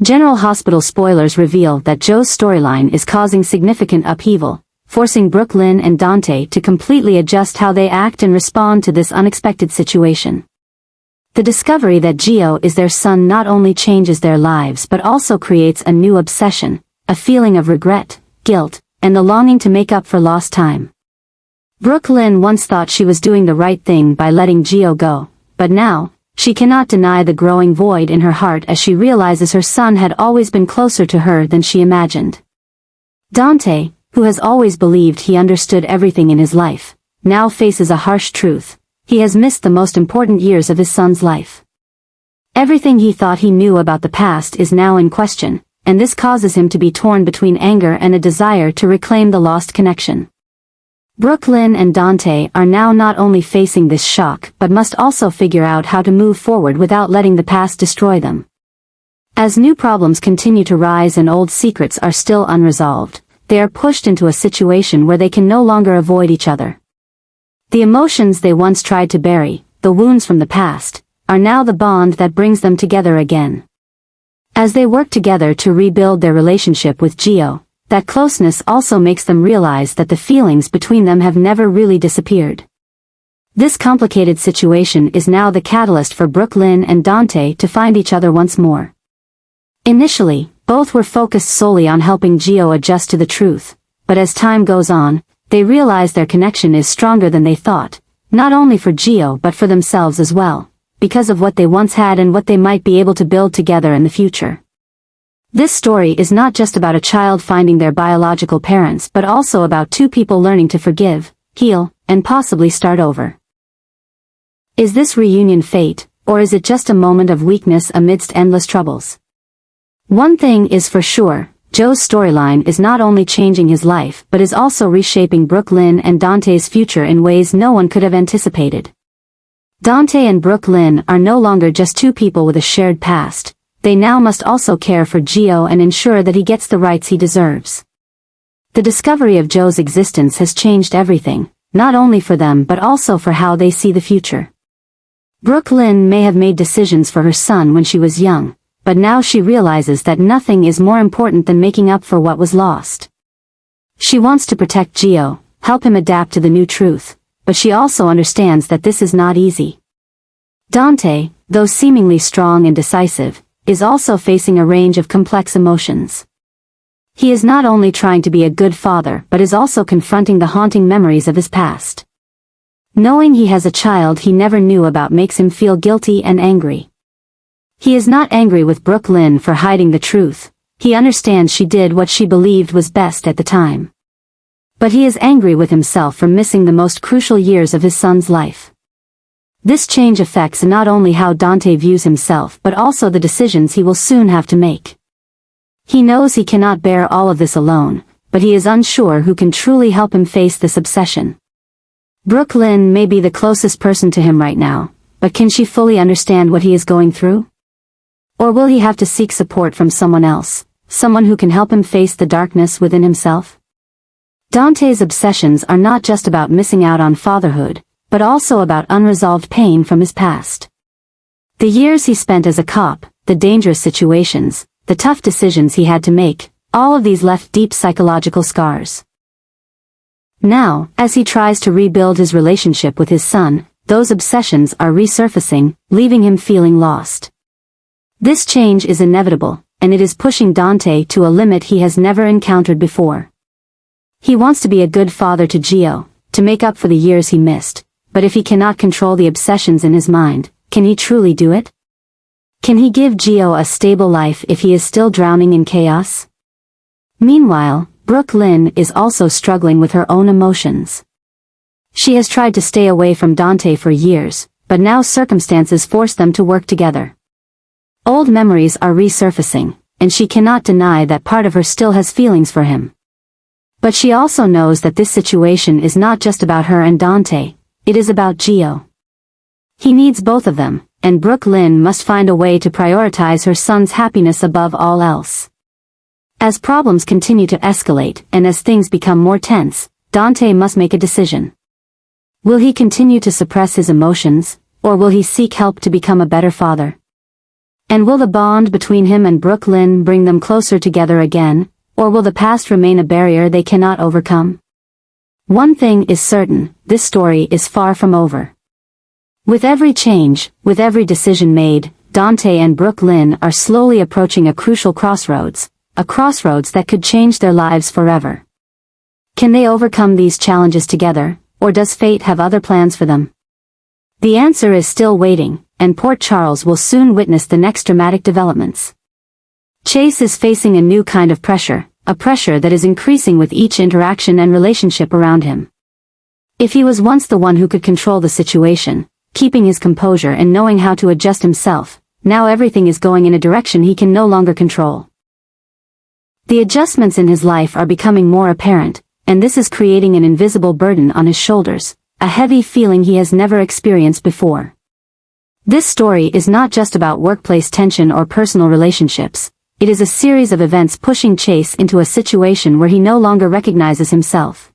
General Hospital spoilers reveal that Joe's storyline is causing significant upheaval, forcing Brook Lynn and Dante to completely adjust how they act and respond to this unexpected situation. The discovery that Gio is their son not only changes their lives but also creates a new obsession, a feeling of regret, guilt, and the longing to make up for lost time. Brook Lynn once thought she was doing the right thing by letting Gio go, but now, she cannot deny the growing void in her heart as she realizes her son had always been closer to her than she imagined. Dante, who has always believed he understood everything in his life, now faces a harsh truth: he has missed the most important years of his son's life. Everything he thought he knew about the past is now in question, and this causes him to be torn between anger and a desire to reclaim the lost connection. Brook Lynn and Dante are now not only facing this shock but must also figure out how to move forward without letting the past destroy them. As new problems continue to rise and old secrets are still unresolved, they are pushed into a situation where they can no longer avoid each other. The emotions they once tried to bury, the wounds from the past, are now the bond that brings them together again. As they work together to rebuild their relationship with Gio, that closeness also makes them realize that the feelings between them have never really disappeared. This complicated situation is now the catalyst for Brook Lynn and Dante to find each other once more. Initially, both were focused solely on helping Gio adjust to the truth, but as time goes on, they realize their connection is stronger than they thought, not only for Gio but for themselves as well, because of what they once had and what they might be able to build together in the future. This story is not just about a child finding their biological parents but also about two people learning to forgive, heal, and possibly start over. Is this reunion fate, or is it just a moment of weakness amidst endless troubles? One thing is for sure, Joe's storyline is not only changing his life but is also reshaping Brook Lynn and Dante's future in ways no one could have anticipated. Dante and Brook Lynn are no longer just two people with a shared past. They now must also care for Gio and ensure that he gets the rights he deserves. The discovery of Joe's existence has changed everything, not only for them but also for how they see the future. Brook Lynn may have made decisions for her son when she was young, but now she realizes that nothing is more important than making up for what was lost. She wants to protect Gio, help him adapt to the new truth, but she also understands that this is not easy. Dante, though seemingly strong and decisive, is also facing a range of complex emotions. He is not only trying to be a good father but is also confronting the haunting memories of his past. Knowing he has a child he never knew about makes him feel guilty and angry. He is not angry with Brook Lynn for hiding the truth. He understands she did what she believed was best at the time. But he is angry with himself for missing the most crucial years of his son's life. This change affects not only how Dante views himself but also the decisions he will soon have to make. He knows he cannot bear all of this alone, but he is unsure who can truly help him face this obsession. Brook Lynn may be the closest person to him right now, but can she fully understand what he is going through? Or will he have to seek support from someone else, someone who can help him face the darkness within himself? Dante's obsessions are not just about missing out on fatherhood, but also about unresolved pain from his past. The years he spent as a cop, the dangerous situations, the tough decisions he had to make, all of these left deep psychological scars. Now, as he tries to rebuild his relationship with his son, those obsessions are resurfacing, leaving him feeling lost. This change is inevitable, and it is pushing Dante to a limit he has never encountered before. He wants to be a good father to Gio, to make up for the years he missed. But if he cannot control the obsessions in his mind, can he truly do it? Can he give Gio a stable life if he is still drowning in chaos? Meanwhile, Brook Lynn is also struggling with her own emotions. She has tried to stay away from Dante for years, but now circumstances force them to work together. Old memories are resurfacing, and she cannot deny that part of her still has feelings for him. But she also knows that this situation is not just about her and Dante. It is about Gio. He needs both of them, and Brook Lynn must find a way to prioritize her son's happiness above all else. As problems continue to escalate and as things become more tense, Dante must make a decision. Will he continue to suppress his emotions, or will he seek help to become a better father? And will the bond between him and Brook Lynn bring them closer together again, or will the past remain a barrier they cannot overcome? One thing is certain, this story is far from over. With every change, with every decision made, Dante and Brook Lynn are slowly approaching a crucial crossroads, a crossroads that could change their lives forever. Can they overcome these challenges together, or does fate have other plans for them? The answer is still waiting, and Port Charles will soon witness the next dramatic developments. Chase is facing a new kind of pressure, a pressure that is increasing with each interaction and relationship around him. If he was once the one who could control the situation, keeping his composure and knowing how to adjust himself, now everything is going in a direction he can no longer control. The adjustments in his life are becoming more apparent, and this is creating an invisible burden on his shoulders, a heavy feeling he has never experienced before. This story is not just about workplace tension or personal relationships, it is a series of events pushing Chase into a situation where he no longer recognizes himself.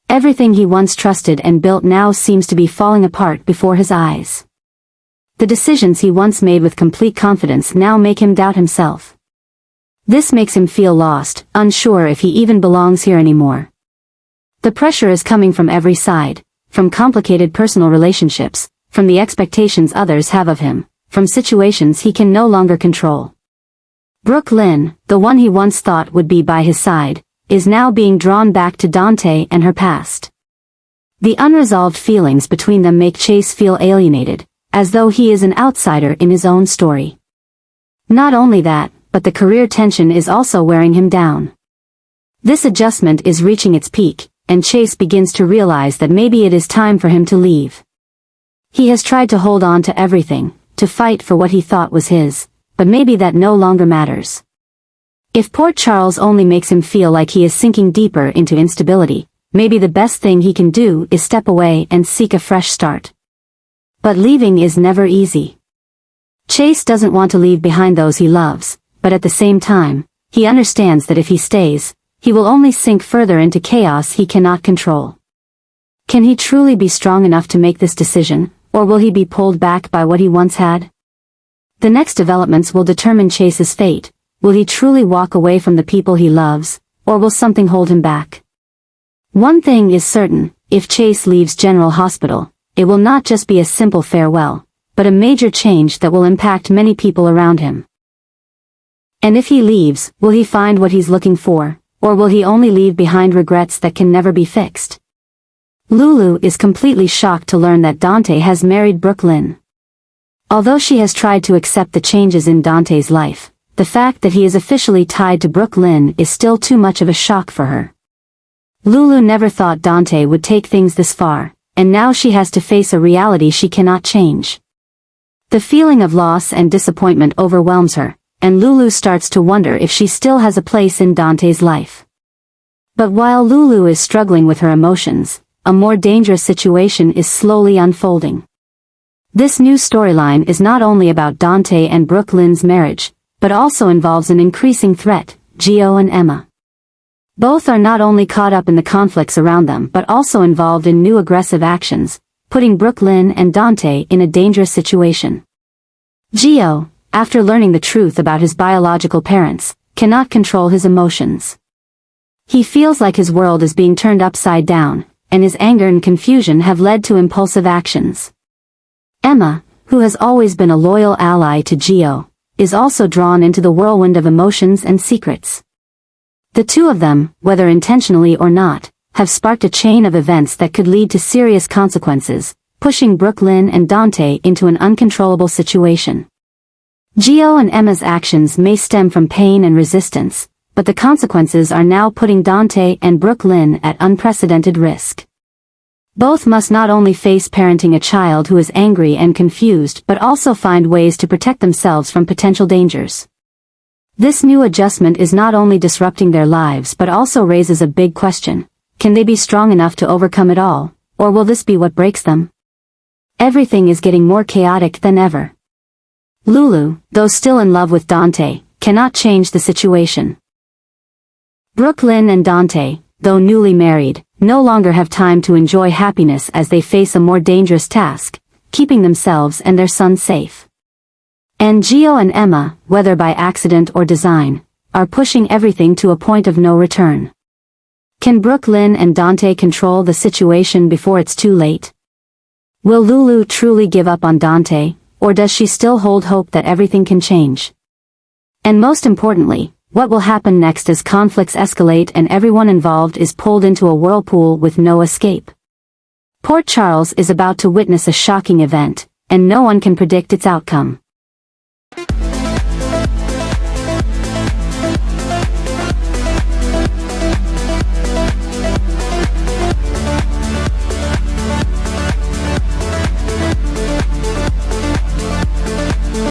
Everything he once trusted and built now seems to be falling apart before his eyes. The decisions he once made with complete confidence now make him doubt himself. This makes him feel lost, unsure if he even belongs here anymore. The pressure is coming from every side, from complicated personal relationships, from the expectations others have of him, from situations he can no longer control. Brook Lynn, the one he once thought would be by his side, is now being drawn back to Dante and her past. The unresolved feelings between them make Chase feel alienated, as though he is an outsider in his own story. Not only that, but the career tension is also wearing him down. This adjustment is reaching its peak, and Chase begins to realize that maybe it is time for him to leave. He has tried to hold on to everything, to fight for what he thought was his, but maybe that no longer matters. If Port Charles only makes him feel like he is sinking deeper into instability, maybe the best thing he can do is step away and seek a fresh start. But leaving is never easy. Chase doesn't want to leave behind those he loves, but at the same time, he understands that if he stays, he will only sink further into chaos he cannot control. Can he truly be strong enough to make this decision, or will he be pulled back by what he once had? The next developments will determine Chase's fate. Will he truly walk away from the people he loves, or will something hold him back? One thing is certain, if Chase leaves General Hospital, it will not just be a simple farewell, but a major change that will impact many people around him. And if he leaves, will he find what he's looking for, or will he only leave behind regrets that can never be fixed? Lulu is completely shocked to learn that Dante has married Brook Lynn. Although she has tried to accept the changes in Dante's life, the fact that he is officially tied to Brook Lynn is still too much of a shock for her. Lulu never thought Dante would take things this far, and now she has to face a reality she cannot change. The feeling of loss and disappointment overwhelms her, and Lulu starts to wonder if she still has a place in Dante's life. But while Lulu is struggling with her emotions, a more dangerous situation is slowly unfolding. This new storyline is not only about Dante and Brook Lynn's marriage, but also involves an increasing threat, Gio and Emma. Both are not only caught up in the conflicts around them but also involved in new aggressive actions, putting Brook Lynn and Dante in a dangerous situation. Gio, after learning the truth about his biological parents, cannot control his emotions. He feels like his world is being turned upside down, and his anger and confusion have led to impulsive actions. Emma, who has always been a loyal ally to Gio, is also drawn into the whirlwind of emotions and secrets. The two of them, whether intentionally or not, have sparked a chain of events that could lead to serious consequences, pushing Brook Lynn and Dante into an uncontrollable situation. Gio and Emma's actions may stem from pain and resistance, but the consequences are now putting Dante and Brook Lynn at unprecedented risk. Both must not only face parenting a child who is angry and confused but also find ways to protect themselves from potential dangers. This new adjustment is not only disrupting their lives but also raises a big question: can they be strong enough to overcome it all, or will this be what breaks them? Everything is getting more chaotic than ever. Lulu, though still in love with Dante, cannot change the situation. Brook Lynn and Dante, though newly married, no longer have time to enjoy happiness as they face a more dangerous task, keeping themselves and their son safe. And Gio and Emma, whether by accident or design, are pushing everything to a point of no return. Can Brook Lynn and Dante control the situation before it's too late? Will Lulu truly give up on Dante, or does she still hold hope that everything can change? And most importantly, what will happen next as conflicts escalate and everyone involved is pulled into a whirlpool with no escape? Port Charles is about to witness a shocking event, and no one can predict its outcome.